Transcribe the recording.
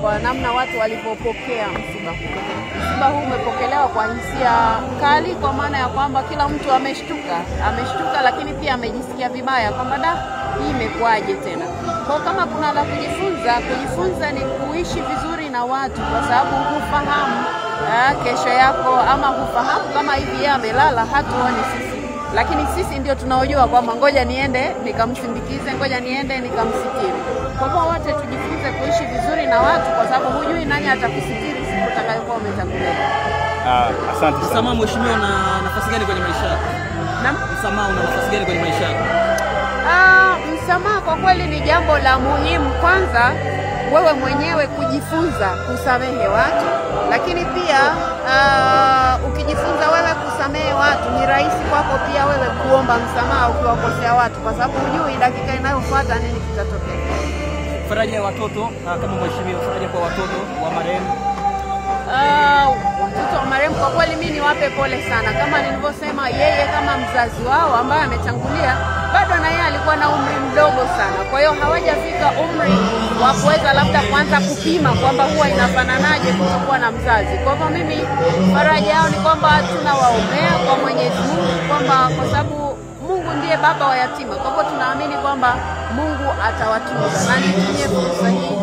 kwa namna watu walipopokea msiba huu. Msiba huu umepokelewa kwa hisia kali, kwa maana ya kwamba kila mtu ameshtuka, lakini pia amejisikia vibaya kwamba hii imekwaje tena. Kwa kama kuna la kujifunza ni kuishi vizuri na watu, kwa sababu hufahamu kesho yako, ama hufahamu kama hivi yeye amelala hatuoni sisi, lakini sisi ndio tunaojua kwamba ngoja niende nikamsindikize, ngoja niende nikamsitiri. Kwa hivyo wote tujifunze kuishi vizuri na watu, kwa sababu hujui nani atakusitiri siku utakayokuwa umetangulia. Asante sana. Msamaha mheshimiwa, una nafasi gani kwenye maisha yako? Naam? Msamaha una nafasi gani kwenye maisha yako? Msamaha kwa kweli ni jambo la muhimu. Kwanza wewe mwenyewe kujifunza kusamehe watu, lakini pia ukijifunza wewe kusamehe watu, ni rahisi kwako pia wewe kuomba msamaha ukiwakosea watu, kwa sababu hujui dakika inayofuata nini kitatokea. Faraja ya watoto kama mheshimiwa, faraja kwa watoto wa marehemu. Watoto wa marehemu kwa kweli mimi niwape pole sana. Kama nilivyosema, yeye kama mzazi wao ambaye ametangulia, bado na yeye alikuwa na umri mdogo sana. Kwa hiyo hawajafika umri wa kuweza labda kuanza kupima kwamba huwa inafananaje kutokuwa na mzazi. Kwa hivyo mimi faraja yao ni kwamba tunawaombea kwa Mwenyezi Mungu, kwamba kwa sababu Mungu ndiye baba wa yatima. Kwa hivyo tunaamini kwamba Mungu atawatunza, na nitumie fursa hii